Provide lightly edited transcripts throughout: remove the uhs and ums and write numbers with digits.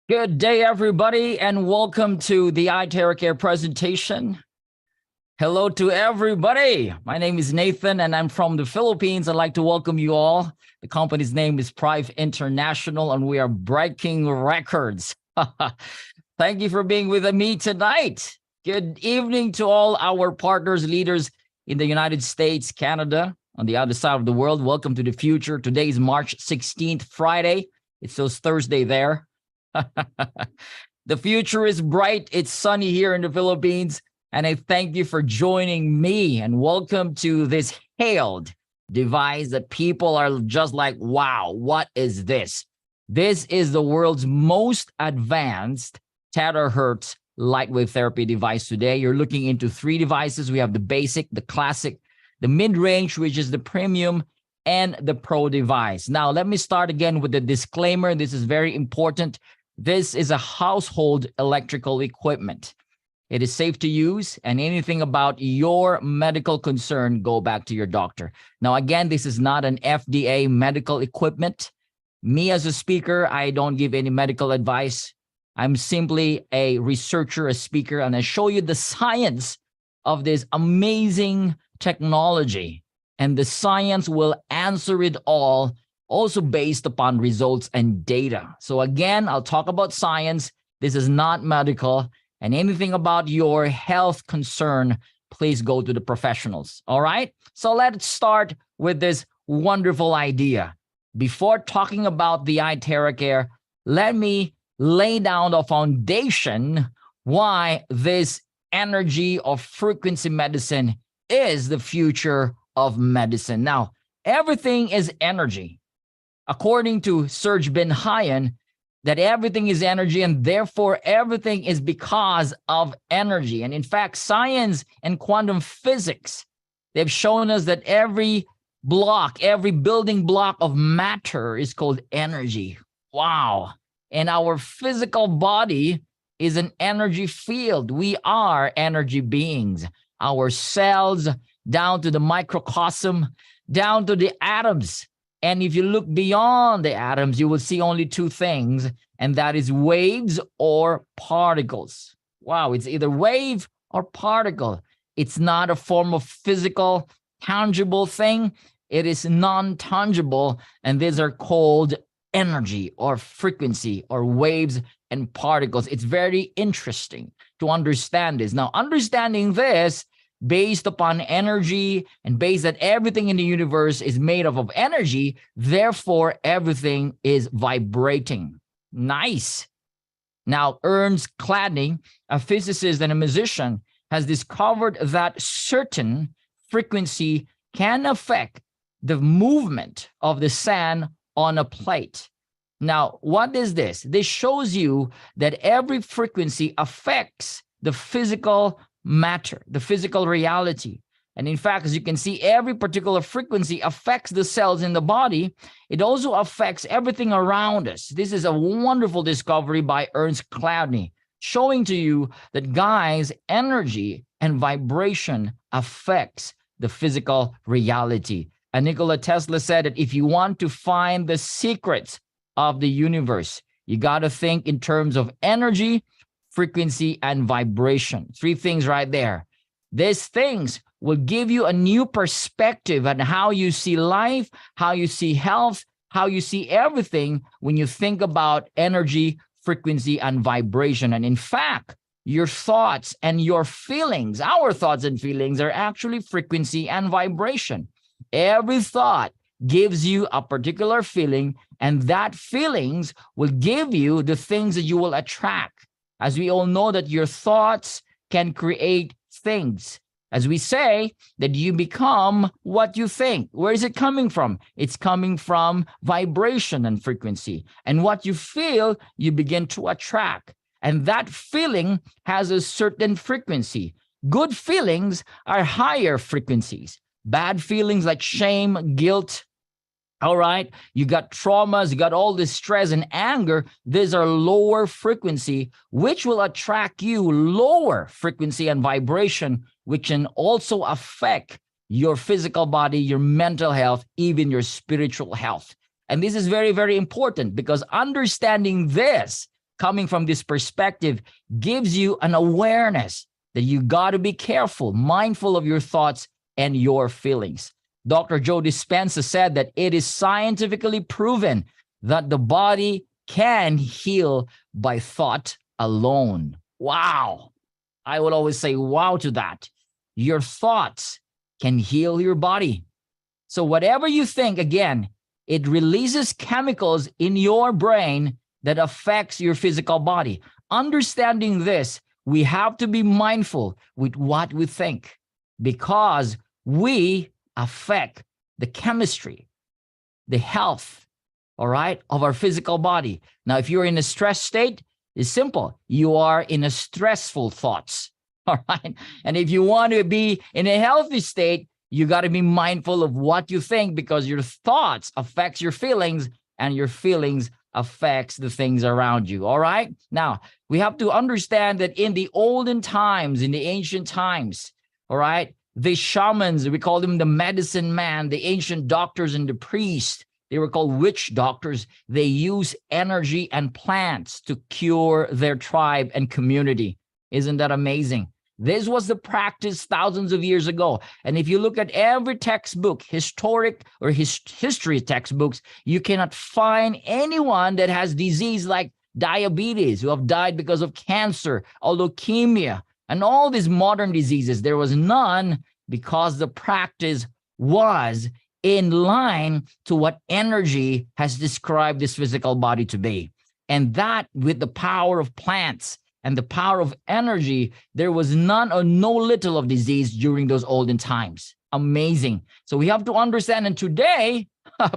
Good day, everybody, and welcome to the iTeraCare presentation. Hello to everybody. My name is Nathan, and I'm from the Philippines. I'd like to welcome you all. The company's name is Prive International, and we are breaking records. Thank you for being with me tonight. Good evening to all our partners, leaders in the United States, Canada, on the other side of the world. Welcome to the future. Today is March 16th, Friday. It feels Thursday there. The future is bright. It's sunny here in the Philippines. And I thank you for joining me and welcome to this hailed device that people are just like, wow, what is this? This is the world's most advanced terahertz light wave therapy device today. You're looking into three devices. We have the basic, the classic, the mid-range, which is the premium, and the pro device. Now, let me start again with the disclaimer. This is very important. This is a household electrical equipment. It is safe to use, and anything about your medical concern, go back to your doctor. Now, again, this is not an FDA medical equipment. Me as a speaker, I don't give any medical advice. I'm simply a researcher, a speaker, and I show you the science of this amazing technology. And the science will answer it all, also based upon results and data. So again, I'll talk about science. This is not medical, and anything about your health concern, please go to the professionals. All right? So let's start with this wonderful idea. Before talking about the iTeraCare, let me lay down the foundation why this energy or frequency medicine is the future of medicine. Now, everything is energy. According to Serge Ben Hayan, that everything is energy, and therefore everything is because of energy. And in fact, science and quantum physics, they've shown us that every block, every building block of matter is called energy. Wow. And our physical body is an energy field. We are energy beings. Our cells, down to the microcosm, down to the atoms. And if you look beyond the atoms, you will see only two things, and that is waves or particles. Wow, it's either wave or particle. It's not a form of physical, tangible thing. It is non-tangible, and these are called energy or frequency or waves and particles. It's very interesting to understand this. Now, understanding this, based upon energy and based that everything in the universe is made up of energy, therefore everything is vibrating. Nice. Now, Ernst Cladny, a physicist and a musician, has discovered that certain frequency can affect the movement of the sand on a plate. Now, what is this? This shows you that every frequency affects the physical matter, the physical reality. And in fact, as you can see, every particular frequency affects the cells in the body. It also affects everything around us. This is a wonderful discovery by Ernst Cladny, showing to you that, guys, energy and vibration affects the physical reality. And Nikola Tesla said that if you want to find the secrets of the universe, you got to think in terms of energy, frequency, and vibration. Three things right there. These things will give you a new perspective on how you see life, how you see health, how you see everything when you think about energy, frequency, and vibration. And in fact, your thoughts and your feelings, our thoughts and feelings, are actually frequency and vibration. Every thought gives you a particular feeling, and that feelings will give you the things that you will attract. As we all know that your thoughts can create things. As we say, that you become what you think. Where is it coming from? It's coming from vibration and frequency. And what you feel, you begin to attract. And that feeling has a certain frequency. Good feelings are higher frequencies. Bad feelings like shame, guilt, all right, you got traumas, you got all this stress and anger. These are lower frequency, which will attract you lower frequency and vibration, which can also affect your physical body, your mental health, even your spiritual health. And this is very, very important, because understanding this coming from this perspective gives you an awareness that you got to be careful, mindful of your thoughts and your feelings. Dr. Joe Dispenza said that it is scientifically proven that the body can heal by thought alone. Wow. I would always say wow to that. Your thoughts can heal your body. So whatever you think, again, it releases chemicals in your brain that affects your physical body. Understanding this, we have to be mindful with what we think because we affect the chemistry, the health, all right, of our physical body. Now, if you're in a stress state, it's simple. You are in a stressful thoughts, all right? And if you want to be in a healthy state, you got to be mindful of what you think because your thoughts affects your feelings and your feelings affects the things around you, all right? Now, we have to understand that in the olden times, in the ancient times, all right, the shamans, we call them the medicine man, the ancient doctors and the priests, they were called witch doctors. They use energy and plants to cure their tribe and community. Isn't that amazing? This was the practice thousands of years ago. And if you look at every textbook, historic or history textbooks, you cannot find anyone that has disease like diabetes, who have died because of cancer or leukemia, and all these modern diseases. There was none because the practice was in line to what energy has described this physical body to be. And that with the power of plants and the power of energy, there was none or no little of disease during those olden times. Amazing. So we have to understand, and today,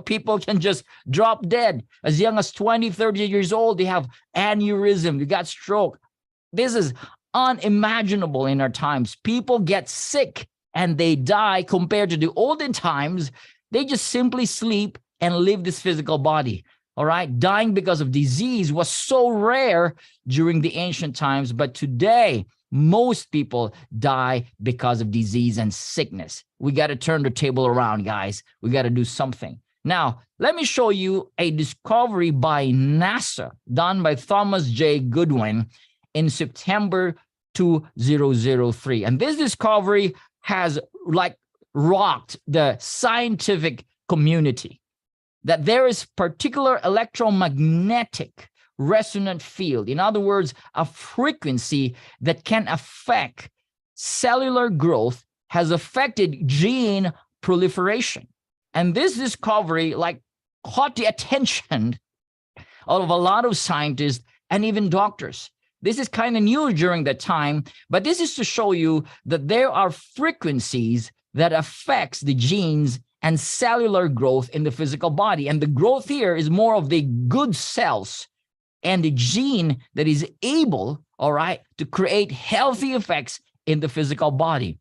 people can just drop dead. As young as 20, 30 years old, they have aneurysm, they got stroke. This is unimaginable in our times. People get sick and they die compared to the olden times. They just simply sleep and live this physical body. All right. Dying because of disease was so rare during the ancient times. But today, most people die because of disease and sickness. We got to turn the table around, guys. We got to do something. Now, let me show you a discovery by NASA done by Thomas J. Goodwin in September 2003. And this discovery has rocked the scientific community, that there is particular electromagnetic resonant field. In other words, a frequency that can affect cellular growth, has affected gene proliferation. And this discovery caught the attention of a lot of scientists and even doctors. This is kind of new during that time, but this is to show you that there are frequencies that affects the genes and cellular growth in the physical body. And the growth here is more of the good cells and the gene that is able, all right, to create healthy effects in the physical body.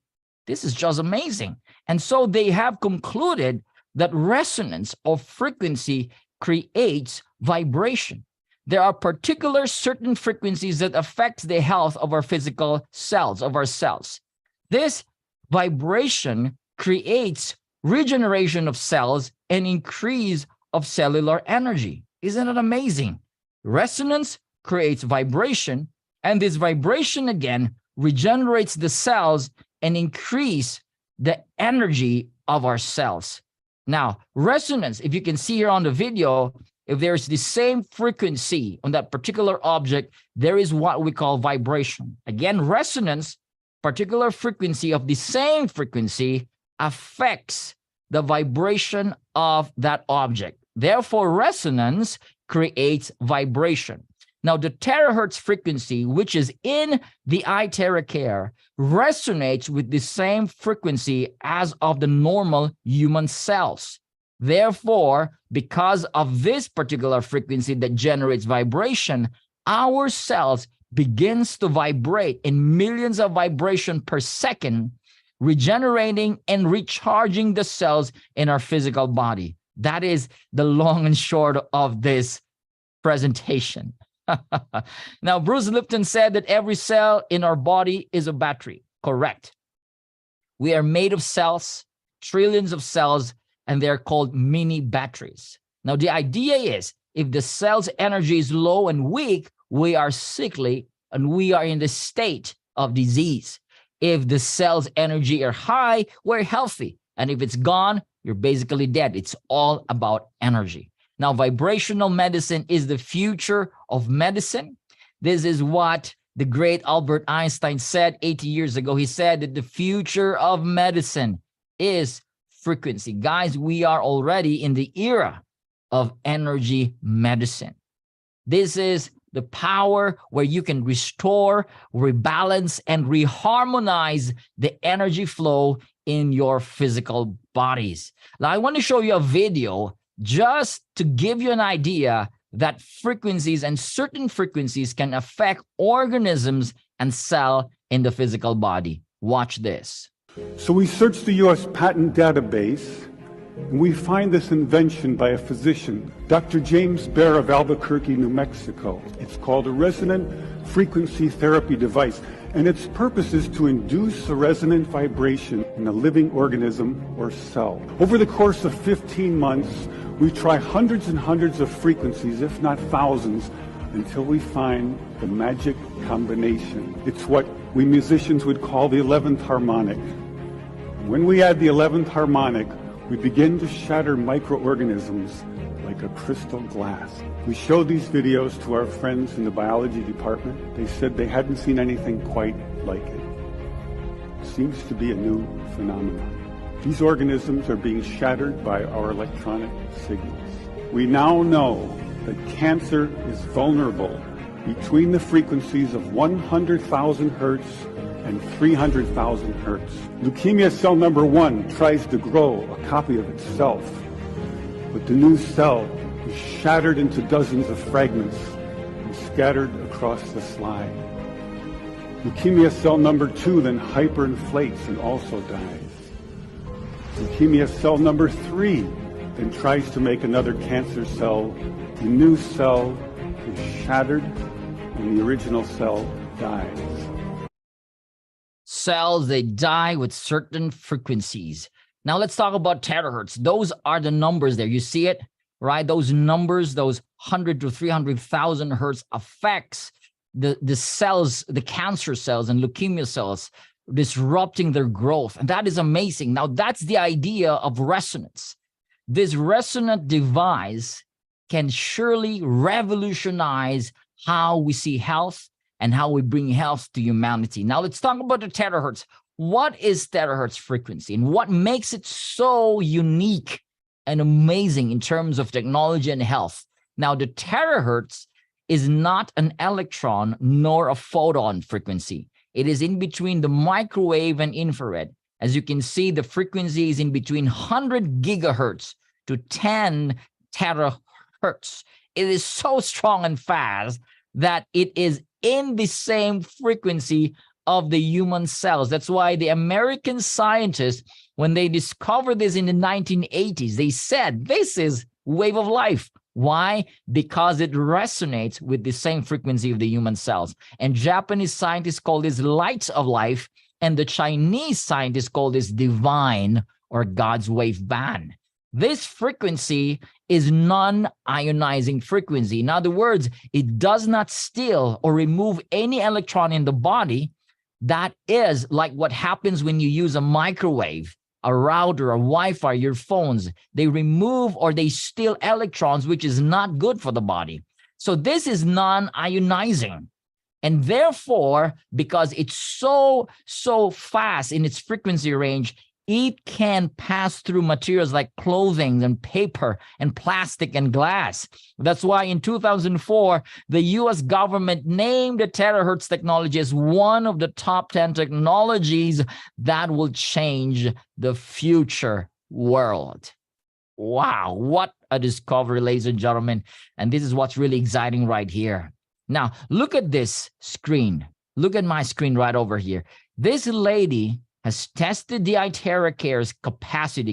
This is just amazing. And so they have concluded that resonance or frequency creates vibration. There are particular certain frequencies that affect the health of our physical cells, of our cells. This vibration creates regeneration of cells and increase of cellular energy. Isn't it amazing? Resonance creates vibration, and this vibration again regenerates the cells and increase the energy of our cells. Now, resonance, if you can see here on the video, if there's the same frequency on that particular object, there is what we call vibration. Again, resonance, particular frequency of the same frequency affects the vibration of that object. Therefore, resonance creates vibration. Now, the terahertz frequency, which is in the iTeraCare, resonates with the same frequency as of the normal human cells. Therefore, because of this particular frequency that generates vibration, our cells begins to vibrate in millions of vibrations per second, regenerating and recharging the cells in our physical body. That is the long and short of this presentation. Now, Bruce Lipton said that every cell in our body is a battery. Correct. We are made of cells, trillions of cells, and they're called mini batteries. Now, the idea is if the cell's energy is low and weak, we are sickly and we are in the state of disease. If the cell's energy are high, we're healthy. And if it's gone, you're basically dead. It's all about energy. Now, vibrational medicine is the future of medicine. This is what the great Albert Einstein said 80 years ago. He said that the future of medicine is frequency. Guys, we are already in the era of energy medicine. This is the power where you can restore, rebalance, and reharmonize the energy flow in your physical bodies. Now, I want to show you a video just to give you an idea that frequencies and certain frequencies can affect organisms and cell in the physical body. Watch this. So we search the U.S. patent database, and we find this invention by a physician, Dr. James Bear of Albuquerque, New Mexico. It's called a resonant frequency therapy device, and its purpose is to induce a resonant vibration in a living organism or cell. Over the course of 15 months, we try hundreds and hundreds of frequencies, if not thousands, until we find the magic combination. It's what we musicians would call the 11th harmonic. When we add the 11th harmonic, we begin to shatter microorganisms like a crystal glass. We showed these videos to our friends in the biology department. They said they hadn't seen anything quite like it. It seems to be a new phenomenon. These organisms are being shattered by our electronic signals. We now know that cancer is vulnerable between the frequencies of 100,000 hertz and 300,000 hertz. Leukemia cell number 1 tries to grow a copy of itself, but the new cell is shattered into dozens of fragments and scattered across the slide. Leukemia cell number 2 then hyperinflates and also dies. Leukemia cell number 3 then tries to make another cancer cell. The new cell is shattered and the original cell dies. Cells, they die with certain frequencies. Now let's talk about terahertz. Those are the numbers there. You see it, right? Those numbers, those 100 to 300,000 hertz affects the cells, the cancer cells and leukemia cells, disrupting their growth. And that is amazing. Now that's the idea of resonance. This resonant device can surely revolutionize how we see health and how we bring health to humanity. Now let's talk about the terahertz. What is terahertz frequency and what makes it so unique and amazing in terms of technology and health? Now the terahertz is not an electron nor a photon frequency. It is in between the microwave and infrared. As you can see, the frequency is in between 100 gigahertz to 10 terahertz. It is so strong and fast that it is in the same frequency of the human cells. That's why the American scientists, when they discovered this in the 1980s, they said, this is wave of life. Why? Because it resonates with the same frequency of the human cells. And Japanese scientists call this light of life, and the Chinese scientists call this divine or God's wave band. This frequency is non-ionizing frequency. In other words, it does not steal or remove any electron in the body. That is like what happens when you use a microwave, a router, a Wi-Fi, your phones. They remove or they steal electrons, which is not good for the body. So this is non-ionizing. And therefore, because it's so fast in its frequency range, it can pass through materials like clothing and paper and plastic and glass. That's why in 2004, the US government named the terahertz technology as one of the top 10 technologies that will change the future world. Wow, what a discovery, ladies and gentlemen. And this is what's really exciting right here. Now, look at this screen. Look at my screen right over here. This lady has tested the iTeraCare's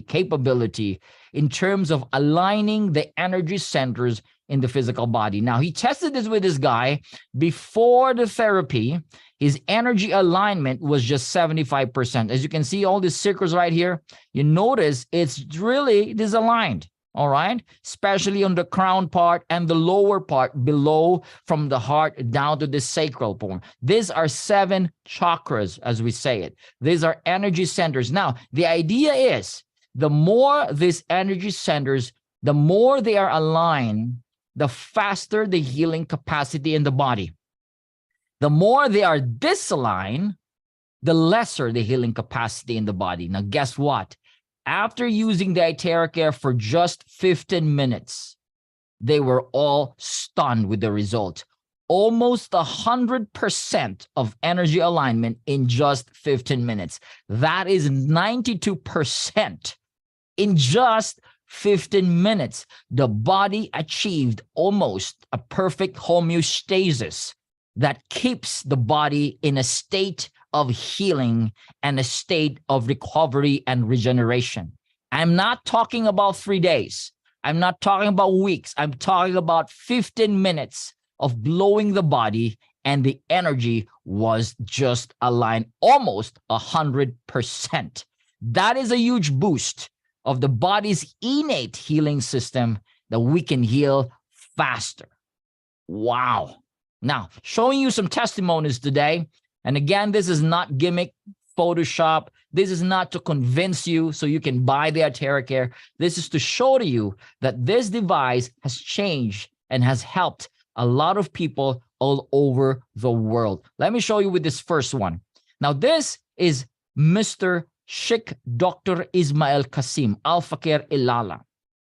capability in terms of aligning the energy centers in the physical body. Now, he tested this with this guy before the therapy. His energy alignment was just 75%. As you can see, all these circles right here, you notice it's really disaligned. all right? Especially on the crown part and the lower part below, from the heart down to the sacral bone. These are 7 chakras, as we say it. These are energy centers. Now, the idea is the more these energy centers, the more they are aligned, the faster the healing capacity in the body. The more they are disaligned, the lesser the healing capacity in the body. Now, guess what? After using the iTeraCare for just 15 minutes, they were all stunned with the result. Almost 100% of energy alignment in just 15 minutes. That is 92% in just 15 minutes. The body achieved almost a perfect homeostasis that keeps the body in a state of healing and a state of recovery and regeneration. I'm not talking about 3 days. I'm not talking about weeks. I'm talking about 15 minutes of blowing the body, and the energy was just aligned almost 100%. That is a huge boost of the body's innate healing system that we can heal faster. Wow. Now, showing you some testimonies today. And again, this is not gimmick, Photoshop. This is not to convince you so you can buy the iTeraCare. This is to show to you that this device has changed and has helped a lot of people all over the world. Let me show you with this first one. Now, this is Mr. Sheikh Dr. Ismail Qasim Al-Fakir Ilala.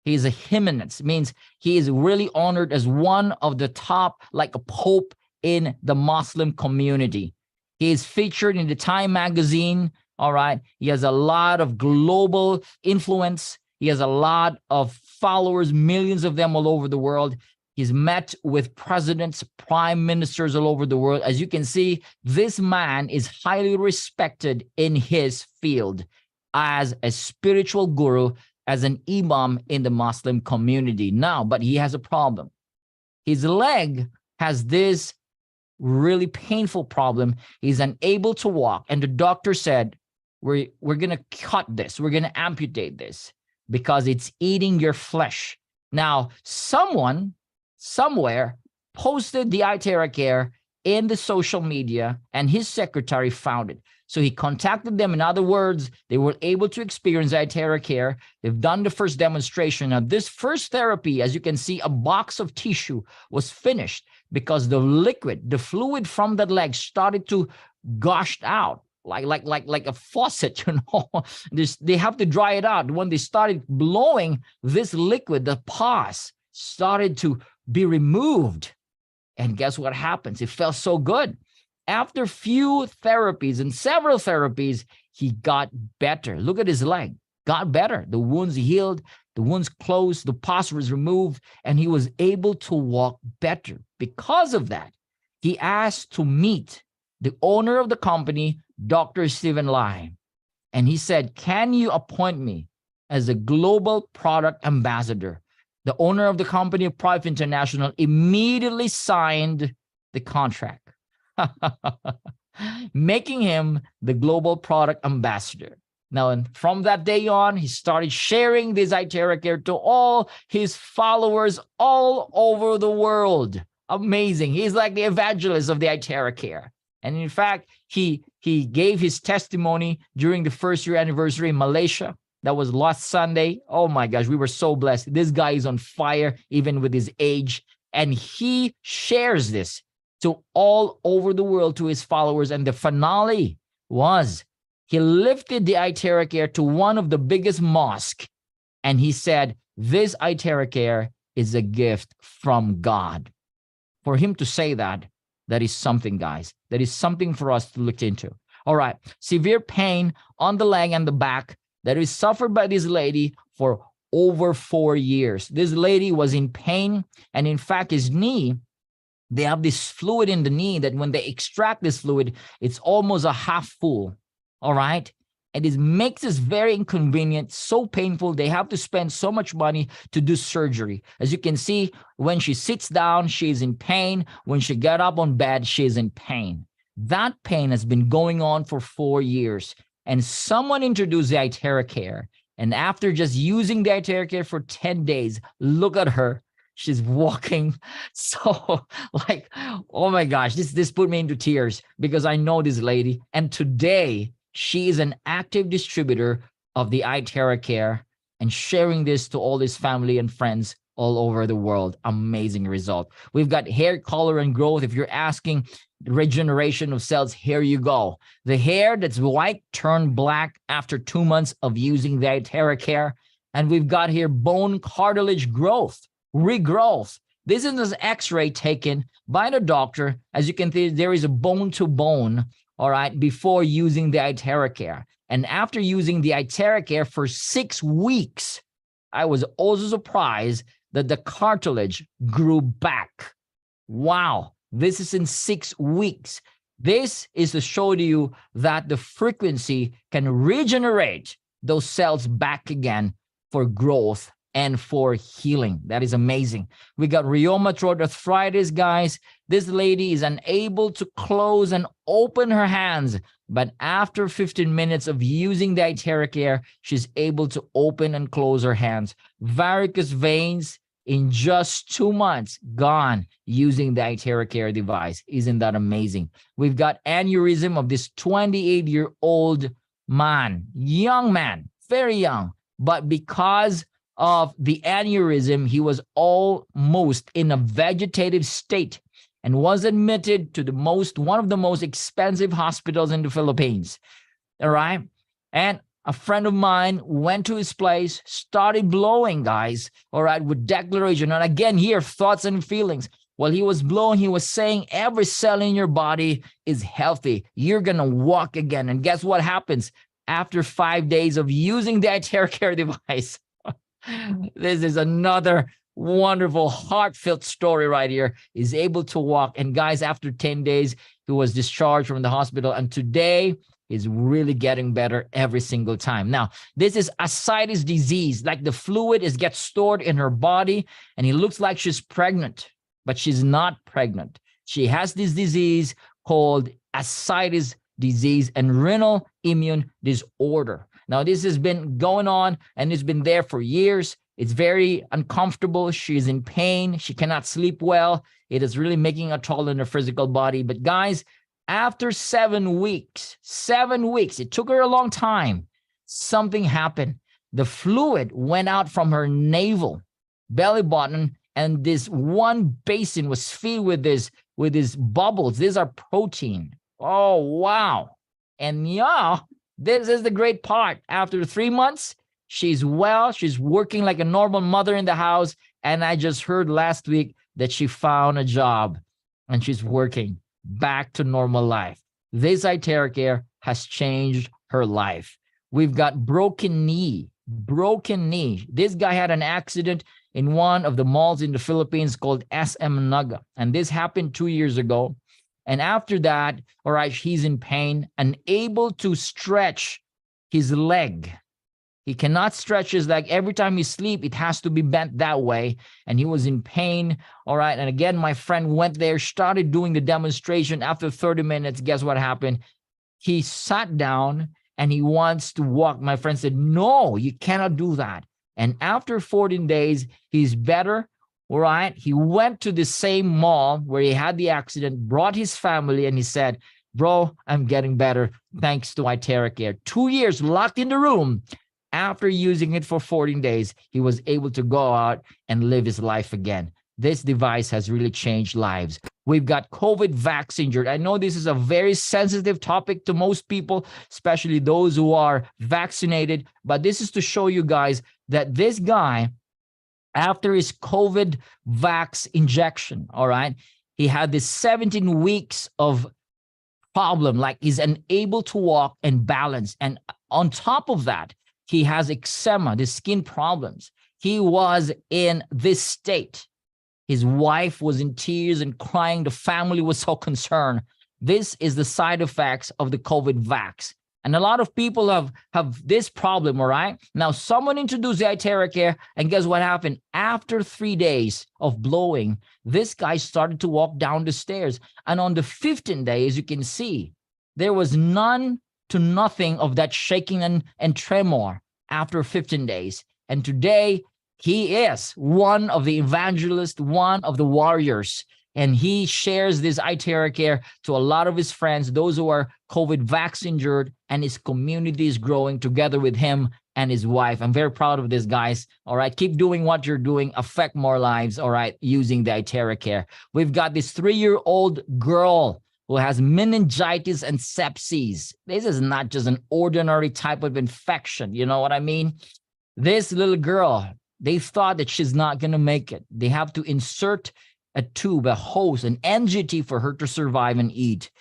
He is a eminence, means he is really honored as one of the top, like a pope in the Muslim community. He is featured in the Time magazine, all right? He has a lot of global influence. He has a lot of followers, millions of them all over the world. He's met with presidents, prime ministers all over the world. As you can see, this man is highly respected in his field as a spiritual guru, as an imam in the Muslim community. Now, but he has a problem. His leg has this really painful problem. He's unable to walk. And the doctor said, we're going to cut this. We're going to amputate this because it's eating your flesh. Now, someone somewhere posted the iTeraCare in the social media, and his secretary found it. So he contacted them. In other words, they were able to experience iTeraCare. They've done the first demonstration. Now, this first therapy, as you can see, a box of tissue was finished because the liquid, the fluid from that leg started to gush out like a faucet, you know. They have to dry it out. When they started blowing this liquid, the pus started to be removed. And guess what happens? It felt so good. After few therapies and several therapies, he got better. Look at his leg, got better. The wounds healed, the wounds closed, the pus was removed, and he was able to walk better. Because of that, he asked to meet the owner of the company, Dr. Stephen Lai. And he said, can you appoint me as a global product ambassador? The owner of the company of Private International immediately signed the contract, making him the global product ambassador. Now, and from that day on, he started sharing this iTeraCare to all his followers all over the world. Amazing. He's like the evangelist of the iTeraCare. And in fact, he gave his testimony during the first year anniversary in Malaysia. That was last Sunday. Oh my gosh, we were so blessed. This guy is on fire, even with his age. And he shares this to all over the world, to his followers. And the finale was he lifted the iTeraCare to one of the biggest mosques. And he said, this iTeraCare is a gift from God. For him to say that, that is something, guys. That is something for us to look into. All right. Severe pain on the leg and the back that is suffered by this lady for over 4 years. This lady was in pain. And in fact, his knee, they have this fluid in the knee that when they extract this fluid, it's almost a half full. All right. And it makes this very inconvenient, so painful. They have to spend so much money to do surgery. As you can see, when she sits down, she's in pain. When she gets up on bed, she's in pain. That pain has been going on for 4 years. And someone introduced the iTeraCare, And after just using the iTeraCare for 10 days, look at her. She's walking so like, oh my gosh, this put me into tears because I know this lady. And today she is an active distributor of the iTeraCare and sharing this to all his family and friends all over the world. Amazing result. We've got hair color and growth. If you're asking regeneration of cells, here you go. The hair that's white turned black after 2 months of using the iTeraCare. And we've got here bone cartilage growth, regrowth. This is an x-ray taken by the doctor. As you can see, there is a bone to bone, all right, before using the iTeraCare. And after using the iTeraCare for 6 weeks, I was also surprised that the cartilage grew back. Wow, this is in 6 weeks. This is to show to you that the frequency can regenerate those cells back again for growth and for healing. That is amazing. We got rheumatoid arthritis, guys. This lady is unable to close and open her hands, but after 15 minutes of using the iTeraCare, she's able to open and close her hands. Varicose veins in just 2 months, gone using the iTeraCare device. Isn't that amazing? We've got aneurysm of this 28-year-old man, young man, very young, but because of the aneurysm, he was almost in a vegetative state and was admitted to one of the most expensive hospitals in the Philippines. All right. And a friend of mine went to his place, started blowing, guys, all right, with declaration. And again, here, thoughts and feelings. While he was blowing, he was saying, every cell in your body is healthy. You're going to walk again. And guess what happens? After 5 days of using the iTeraCare device, this is another wonderful, heartfelt story right here. He's able to walk. And guys, after 10 days, he was discharged from the hospital. And today is really getting better every single time. Now, this is ascites disease, like the fluid gets stored in her body. And it looks like she's pregnant, but she's not pregnant. She has this disease called ascites disease and renal immune disorder. Now, this has been going on and it's been there for years. It's very uncomfortable. She's in pain. She cannot sleep well. It is really making a toll on her physical body. But guys, after 7 weeks, it took her a long time. Something happened. The fluid went out from her navel, belly button, and this one basin was filled with these bubbles. These are protein. Oh, wow. And yeah, this is the great part. After 3 months, she's well. She's working like a normal mother in the house. And I just heard last week that she found a job and she's working back to normal life. This iTeraCare has changed her life. We've got broken knee. This guy had an accident in one of the malls in the Philippines called SM Naga. And this happened 2 years ago. And after that, all right, he's in pain, unable to stretch his leg. He cannot stretch his leg. Every time he sleeps, it has to be bent that way. And he was in pain, all right? And again, my friend went there, started doing the demonstration. After 30 minutes, guess what happened? He sat down and he wants to walk. My friend said, no, you cannot do that. And after 14 days, he's better. All right. He went to the same mall where he had the accident, brought his family, and he said, bro, I'm getting better thanks to iTeraCare. 2 years locked in the room. After using it for 14 days, he was able to go out and live his life again. This device has really changed lives. We've got COVID vaccine. I know this is a very sensitive topic to most people, especially those who are vaccinated. But this is to show you guys that this guy, after his COVID vax injection, all right, he had this 17 weeks of problem, like he's unable to walk and balance. And on top of that, he has eczema, the skin problems. He was in this state. His wife was in tears and crying. The family was so concerned. This is the side effects of the COVID vax. And a lot of people have this problem, all right? Now, someone introduced the iTeraCare, and guess what happened? After 3 days of blowing, this guy started to walk down the stairs. And on the 15th day, as you can see, there was none to nothing of that shaking and tremor. after 15 days. And today, he is one of the evangelists, one of the warriors. And he shares this iTeraCare to a lot of his friends, those who are COVID vaccine injured, and his community is growing together with him and his wife. I'm very proud of this, guys. All right, keep doing what you're doing. Affect more lives, all right, using the iTeraCare. We've got this 3-year-old girl who has meningitis and sepsis. This is not just an ordinary type of infection. You know what I mean? This little girl, they thought that she's not going to make it. They have to insert a tube, a hose, an NGT for her to survive and eat.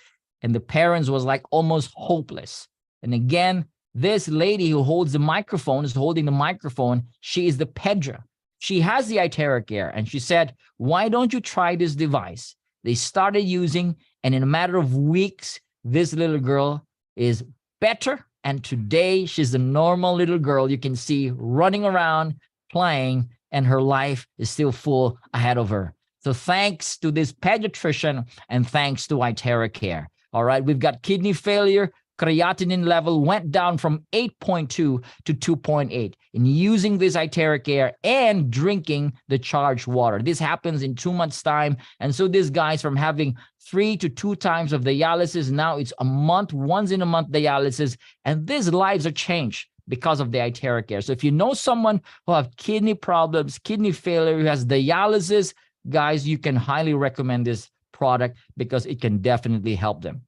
And the parents was like almost hopeless. And again, this lady who holds the microphone is holding the microphone. She is the Pedra. She has the iTeraCare, and she said, why don't you try this device? They started using, and in a matter of weeks, this little girl is better. And today she's a normal little girl you can see running around, playing, and her life is still full ahead of her. So thanks to this pediatrician and thanks to iTeraCare. All right, we've got kidney failure. Creatinine level went down from 8.2 to 2.8 in using this iTeraCare and drinking the charged water. This happens in 2 months' time. And so this guy's from having 3 to 2 times of dialysis. Now it's a month, once in a month dialysis. And these lives are changed because of the iTeraCare. So if you know someone who have kidney problems, kidney failure, who has dialysis, guys, you can highly recommend this product because it can definitely help them.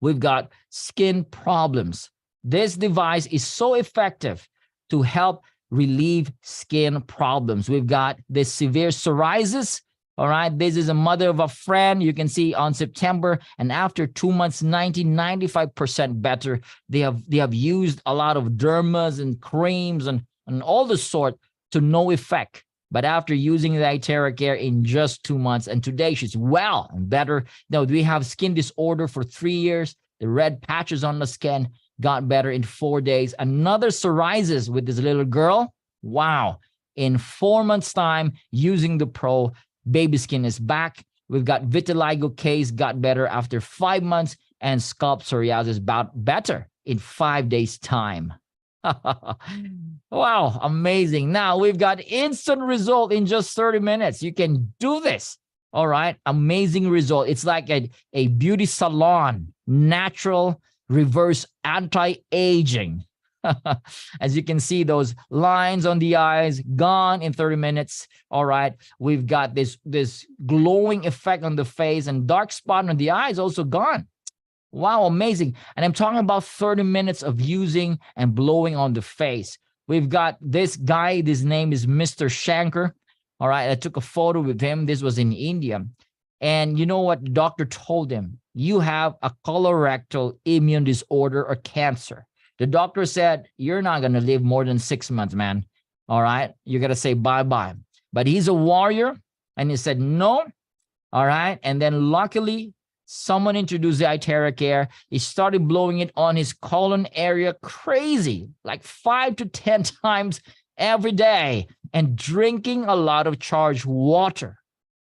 We've got skin problems. This device is so effective to help relieve skin problems. We've got this severe psoriasis. All right, this is a mother of a friend. You can see on September, and after 2 months, 95% better. They have used a lot of dermas and creams and all the sort to no effect. But after using the iTeraCare in just 2 months, and today she's well and better. Now, we have skin disorder for 3 years. The red patches on the skin got better in 4 days. Another psoriasis with this little girl. Wow. In 4 months' time, using the Pro, baby skin is back. We've got vitiligo case got better after 5 months, and scalp psoriasis better in 5 days' time. Wow, amazing. Now we've got instant result in just 30 minutes. You can do this. All right, amazing result. It's like a beauty salon, natural, reverse anti-aging. As you can see, those lines on the eyes gone in 30 minutes. All right, we've got this glowing effect on the face, and dark spot on the eyes also gone. Wow, amazing. And I'm talking about 30 minutes of using and blowing on the face. We've got this guy. His name is Mr. Shankar. All right, I took a photo with him. This was in India. And you know what the doctor told him? You have a colorectal immune disorder or cancer. The doctor said, you're not going to live more than 6 months, man. All right, you got to say bye-bye. But he's a warrior, and he said no. All right, and then luckily, someone introduced the iTeraCare. He started blowing it on his colon area, crazy, like 5 to 10 times every day, and drinking a lot of charged water.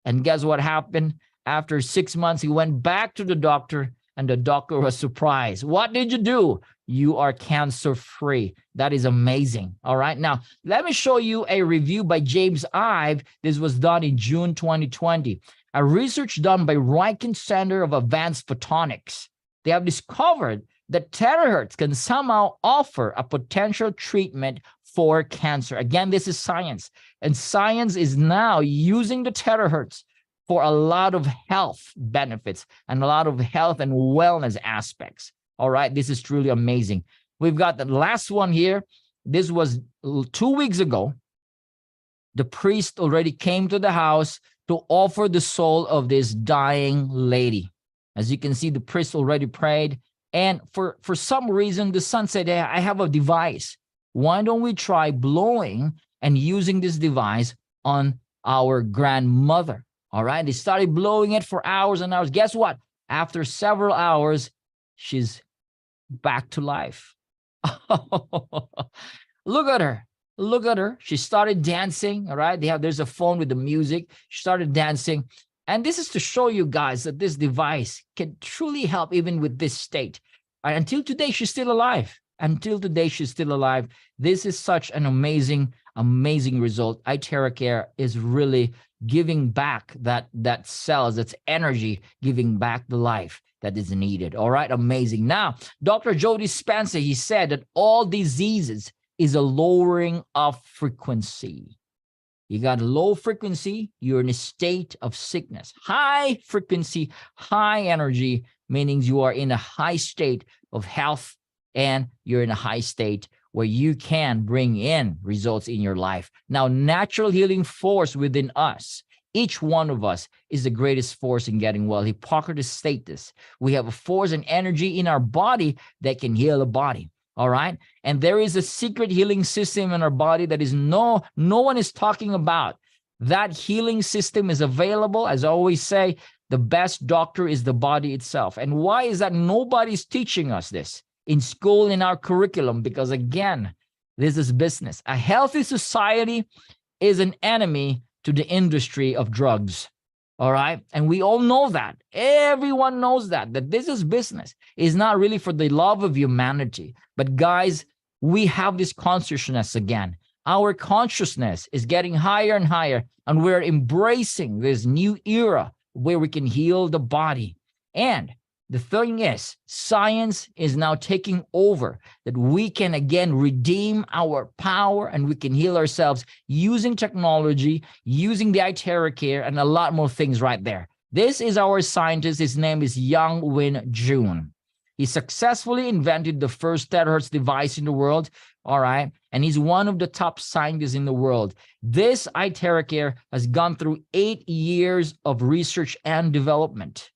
And guess what happened? After 6 months, he went back to the doctor, and the doctor was surprised. What did you do? You are cancer-free. That is amazing. All right. Now, let me show you a review by James Ive. This was done in June 2020. A research done by Riken Center of Advanced Photonics. They have discovered that terahertz can somehow offer a potential treatment for cancer. Again, this is science. And science is now using the terahertz for a lot of health benefits and a lot of health and wellness aspects. All right, this is truly amazing. We've got the last one here. This was 2 weeks ago. The priest already came to the house to offer the soul of this dying lady. As you can see, the priest already prayed. And for some reason, the son said, hey, I have a device. Why don't we try blowing and using this device on our grandmother? All right, they started blowing it for hours and hours. Guess what? After several hours, she's back to life. Look at her. Look at her. She started dancing. All right. There's a phone with the music. She started dancing. And this is to show you guys that this device can truly help even with this state. Until today, she's still alive. Until today, she's still alive. This is such an amazing, amazing result. iTeraCare is really giving back that cells, that's energy, giving back the life that is needed. All right, amazing. Now, Dr. Joe Dispenza, he said that all diseases is a lowering of frequency. You got low frequency, you're in a state of sickness. High frequency, high energy, meaning you are in a high state of health, and you're in a high state where you can bring in results in your life. Now, natural healing force within us, each one of us is the greatest force in getting well. Hippocrates states this. We have a force and energy in our body that can heal the body. All right. And there is a secret healing system in our body that is no one is talking about. That healing system is available. As I always say, the best doctor is the body itself. And why is that? Nobody's teaching us this in school, in our curriculum, because again, this is business. A healthy society is an enemy to the industry of drugs. All right. And we all know that. Everyone knows that this is business. It's not really for the love of humanity. But guys, we have this consciousness again. Our consciousness is getting higher and higher, and we're embracing this new era where we can heal the body. And the thing is, science is now taking over, that we can again redeem our power and we can heal ourselves using technology, using the iTeraCare, and a lot more things right there. This is our scientist. His name is Yang Win Jun. He successfully invented the first terahertz device in the world. All right. And he's one of the top scientists in the world. This iTeraCare has gone through 8 years of research and development.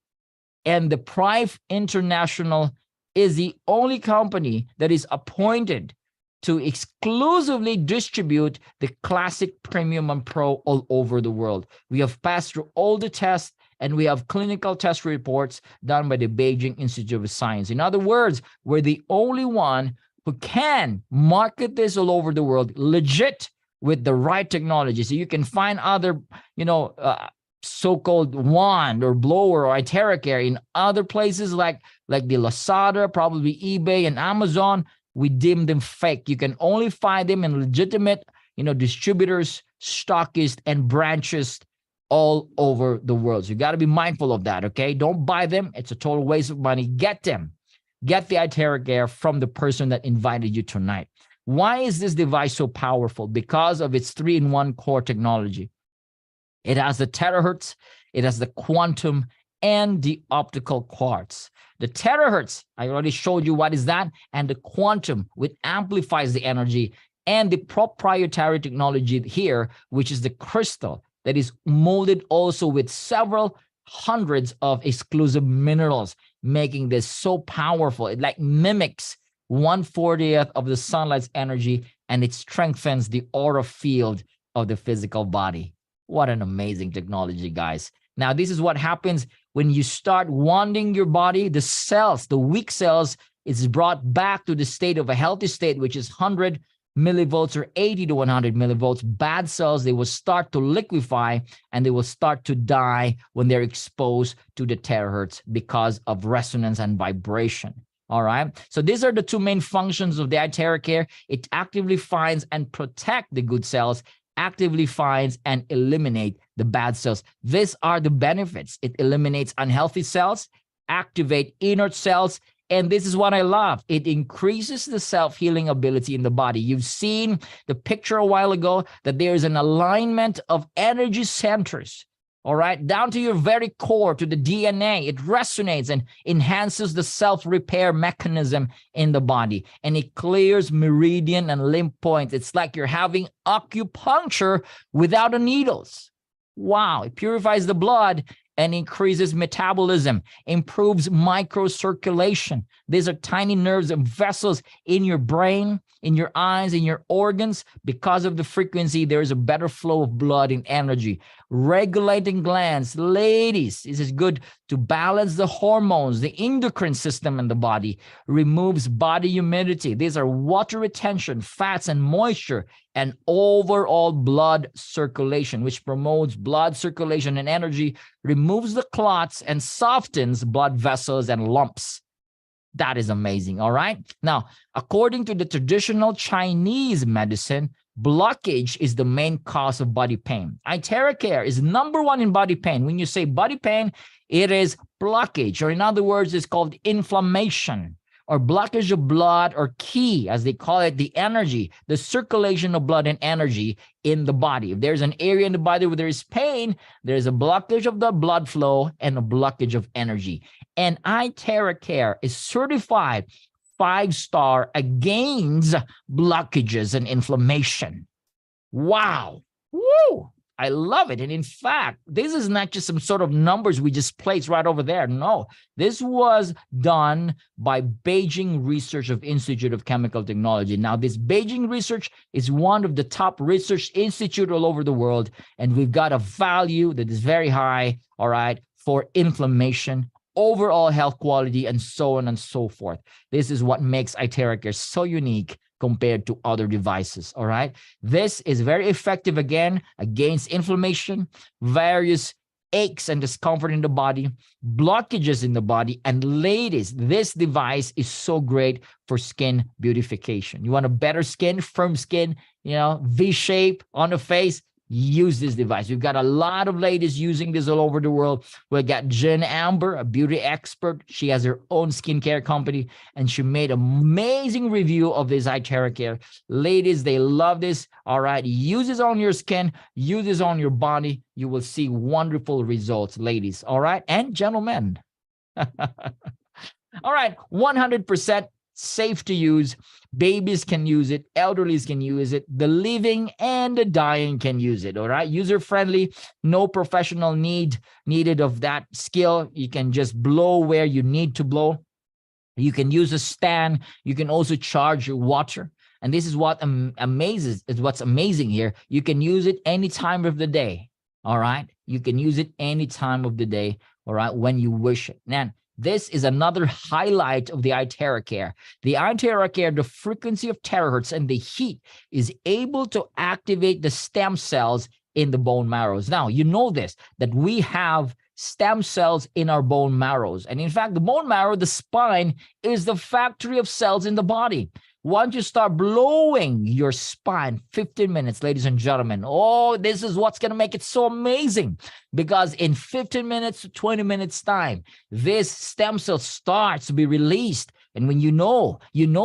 And the Prive International is the only company that is appointed to exclusively distribute the Classic, Premium, and Pro all over the world. We have passed through all the tests, and we have clinical test reports done by the Beijing Institute of Science. In other words, we're the only one who can market this all over the world, legit, with the right technology. So you can find other, so-called wand or blower or iTeraCare in other places like the Lazada, probably eBay and Amazon. We deem them fake. You can only find them in legitimate, distributors, stockists, and branches all over the world. So you got to be mindful of that, okay? Don't buy them. It's a total waste of money. Get them. Get the iTeraCare from the person that invited you tonight. Why is this device so powerful? Because of its 3-in-1 core technology. It has the terahertz, it has the quantum, and the optical quartz. The terahertz, I already showed you what is that, and the quantum, which amplifies the energy, and the proprietary technology here, which is the crystal that is molded also with several hundreds of exclusive minerals, making this so powerful. It like mimics 1/40th of the sunlight's energy, and it strengthens the aura field of the physical body. What an amazing technology, guys. Now, this is what happens when you start wounding your body. The cells, the weak cells, is brought back to the state of a healthy state, which is 100 millivolts or 80 to 100 millivolts. Bad cells, they will start to liquefy and they will start to die when they're exposed to the terahertz because of resonance and vibration. All right. So these are the two main functions of the iTeraCare. It actively finds and protects the good cells, actively finds and eliminate the bad cells. These are the benefits. It eliminates unhealthy cells, activate inert cells, and this is what I love. It increases the self-healing ability in the body. You've seen the picture a while ago that there is an alignment of energy centers, all right, down to your very core, to the DNA. It resonates and enhances the self-repair mechanism in the body, and it clears meridian and lymph points. It's like you're having acupuncture without the needles. Wow, it purifies the blood and increases metabolism, improves microcirculation. These are tiny nerves and vessels in your brain, in your eyes, in your organs. Because of the frequency, there is a better flow of blood and energy. Regulating glands. Ladies, this is good to balance the hormones, the endocrine system in the body. Removes body humidity. These are water retention, fats and moisture, and overall blood circulation, which promotes blood circulation and energy, removes the clots, and softens blood vessels and lumps. That is amazing. All right. Now, according to the traditional Chinese medicine, blockage is the main cause of body pain. iTeraCare is #1 in body pain. When you say body pain, it is blockage, or in other words, it's called inflammation or blockage of blood, or qi, as they call it, the energy, the circulation of blood and energy in the body. If there's an area in the body where there is pain, there's a blockage of the blood flow and a blockage of energy. And iTeraCare is certified 5-star against blockages and inflammation. Wow. Woo. I love it. And in fact, this is not just some sort of numbers we just placed right over there. No, this was done by Beijing Research of Institute of Chemical Technology. Now, this Beijing research is one of the top research institute all over the world. And we've got a value that is very high, all right, for inflammation, overall health quality, and so on and so forth. This is what makes iTeraCare so unique compared to other devices, all right? This is very effective, again, against inflammation, various aches and discomfort in the body, blockages in the body, and ladies, this device is so great for skin beautification. You want a better skin, firm skin, you know, V-shape on the face, use this device. We've got a lot of ladies using this all over the world. We've got Jen Amber, a beauty expert. She has her own skincare company, and she made an amazing review of this iTeraCare. Ladies, they love this. All right, use this on your skin, use this on your body. You will see wonderful results, ladies. All right, and gentlemen. All right, 100% safe to use. Babies can use it, elderlies can use it, the living and the dying can use it. All right, user friendly, no professional needed of that skill. You can just blow where you need to blow. You can use a stand. You can also charge your water. And this is what what's amazing here. You can use it any time of the day. All right, you can use it any time of the day. All right, when you wish it. Now, this is another highlight of the iTeraCare. The iTeraCare, the frequency of terahertz and the heat is able to activate the stem cells in the bone marrows. Now, you know this, that we have stem cells in our bone marrows. And in fact, the bone marrow, the spine, is the factory of cells in the body. Once you start blowing your spine, 15 minutes, ladies and gentlemen, oh, this is what's going to make it so amazing. Because in 15 minutes to 20 minutes time, this stem cell starts to be released. And when you know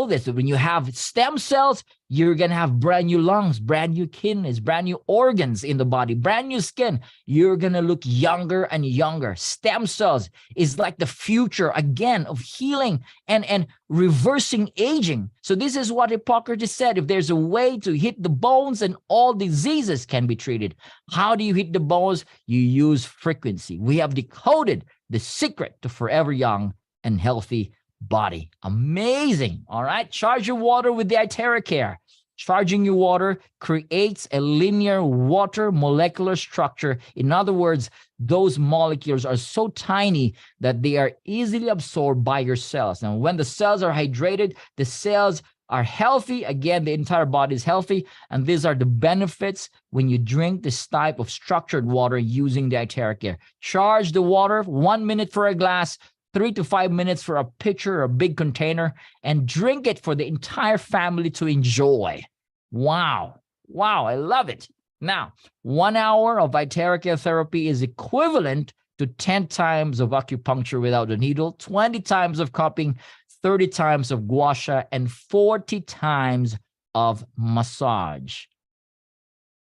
this, that when you have stem cells, you're going to have brand new lungs, brand new kidneys, brand new organs in the body, brand new skin. You're going to look younger and younger. Stem cells is like the future, again, of healing and reversing aging. So this is what Hippocrates said. If there's a way to hit the bones, and all diseases can be treated. How do you hit the bones? You use frequency. We have decoded the secret to forever young and healthy body. Amazing. All right. Charge your water with the iTeraCare. Charging your water creates a linear water molecular structure. In other words, those molecules are so tiny that they are easily absorbed by your cells. Now, when the cells are hydrated, the cells are healthy. Again, the entire body is healthy. And these are the benefits when you drink this type of structured water using the iTeraCare. Charge the water, 1 minute for a glass, 3 to 5 minutes for a pitcher or a big container, and drink it for the entire family to enjoy. Wow. Wow, I love it. Now, 1 hour of iTeraCare therapy is equivalent to 10 times of acupuncture without a needle, 20 times of cupping, 30 times of gua sha, and 40 times of massage.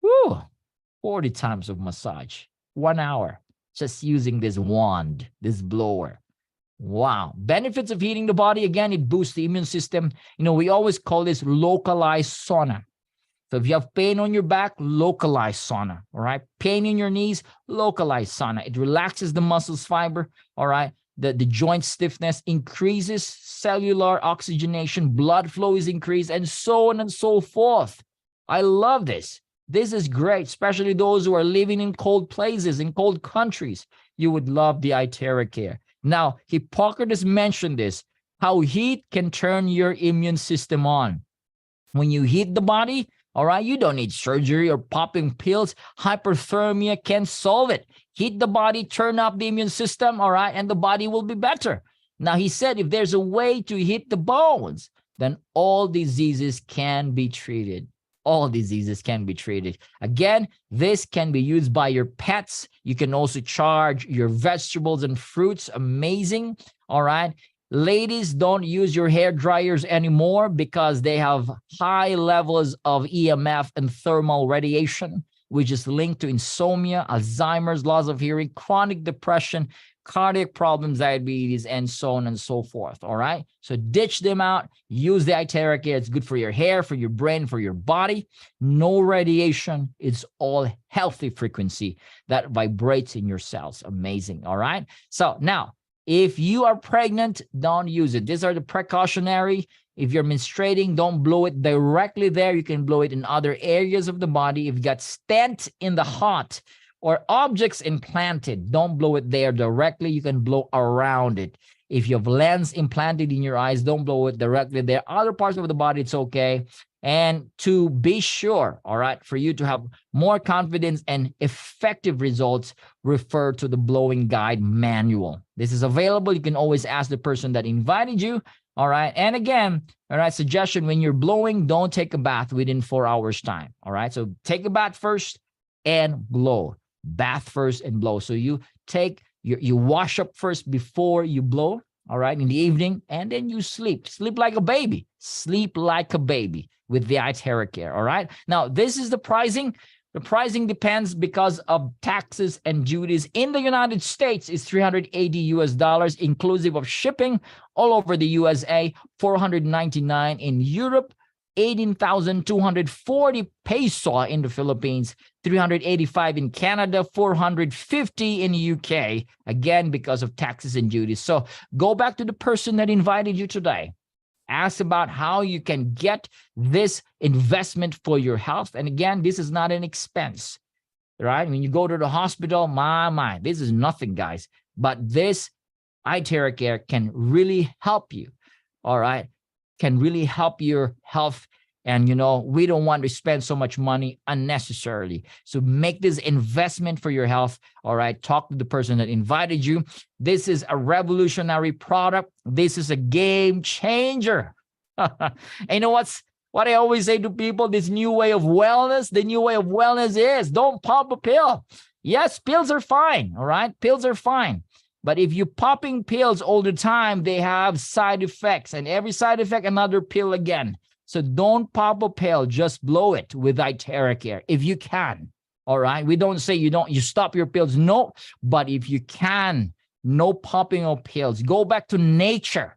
Woo! 40 times of massage. 1 hour, just using this wand, this blower. Wow. Benefits of heating the body. Again, it boosts the immune system. You know, we always call this localized sauna. So if you have pain on your back, localized sauna. All right. Pain in your knees, localized sauna. It relaxes the muscles fiber. All right. The joint stiffness increases cellular oxygenation, blood flow is increased, and so on and so forth. I love this. This is great, especially those who are living in cold places, in cold countries. You would love the iTeraCare. Now, Hippocrates mentioned this, how heat can turn your immune system on. When you heat the body, all right, you don't need surgery or popping pills. Hyperthermia can solve it. Heat the body, turn up the immune system, all right, and the body will be better. Now, he said if there's a way to hit the bones, then all diseases can be treated. All diseases can be treated. Again, this can be used by your pets. You can also charge your vegetables and fruits. Amazing. All right. Ladies, don't use your hair dryers anymore because they have high levels of EMF and thermal radiation, which is linked to insomnia, Alzheimer's, loss of hearing, chronic depression, cardiac problems, diabetes, and so on and so forth. All right. So ditch them out. Use the iTeraCare. It's good for your hair, for your brain, for your body. No radiation. It's all healthy frequency that vibrates in your cells. Amazing. All right. So now, if you are pregnant, don't use it. These are the precautionary. If you're menstruating, don't blow it directly there. You can blow it in other areas of the body. If you got stent in the heart or objects implanted, don't blow it there directly. You can blow around it. If you have lens implanted in your eyes, don't blow it directly there. Other parts of the body, it's okay. And to be sure, all right, for you to have more confidence and effective results, refer to the blowing guide manual. This is available. You can always ask the person that invited you. All right. And again, all right, suggestion, when you're blowing, don't take a bath within 4 hours time. All right. So take a bath first and blow. Bath first and blow. So you wash up first before you blow. All right. In the evening, and then you sleep. Sleep like a baby. Sleep like a baby with the iTeraCare. All right. Now, this is the pricing. The pricing depends because of taxes and duties. In the United States, it's $380 inclusive of shipping all over the USA, $499 in Europe, 18,240 peso in the Philippines, 385 in Canada, 450 in the UK, again, because of taxes and duties. So go back to the person that invited you today. Ask about how you can get this investment for your health. And again, this is not an expense, right? When you go to the hospital, my, this is nothing, guys. But this iTeraCare can really help you, all right? Can really help your health. And, you know, we don't want to spend so much money unnecessarily. So make this investment for your health. All right. Talk to the person that invited you. This is a revolutionary product. This is a game changer. And you know what I always say to people, this new way of wellness, the new way of wellness is don't pop a pill. Yes, pills are fine. All right. Pills are fine. But if you're popping pills all the time, they have side effects, and every side effect, another pill again. So don't pop a pill, just blow it with iTeraCare if you can. All right. We don't say you stop your pills. No, but if you can, no popping of pills. Go back to nature.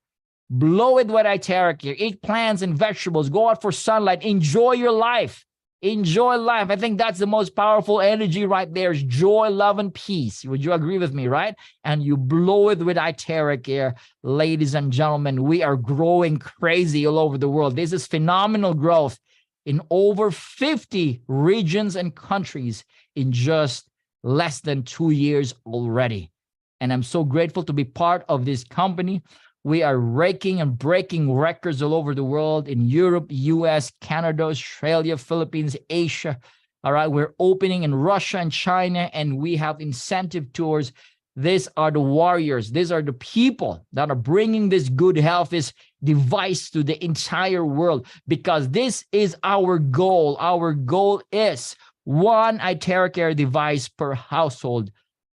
Blow it with iTeraCare. Eat plants and vegetables. Go out for sunlight. Enjoy your life. Enjoy life. I think that's the most powerful energy right there is joy, love, and peace. Would you agree with me, right? And you blow it with iTeraCare. Ladies and gentlemen, we are growing crazy all over the world. This is phenomenal growth in over 50 regions and countries in just less than 2 years already. And I'm so grateful to be part of this company. We are raking and breaking records all over the world in Europe, US, Canada, Australia, Philippines, Asia. All right. We're opening in Russia and China, and we have incentive tours. These are the warriors. These are the people that are bringing this good health, this device to the entire world, because this is our goal. Our goal is one iTeraCare device per household,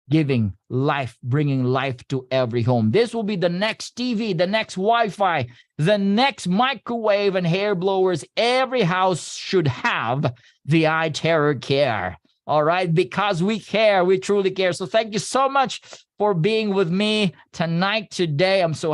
giving life, bringing life to every home. This will be the next TV, the next Wi-Fi, the next microwave and hair blowers. Every house should have the iTeraCare. All right, because we care, we truly care. So thank you so much for being with me tonight, today. I'm so happy.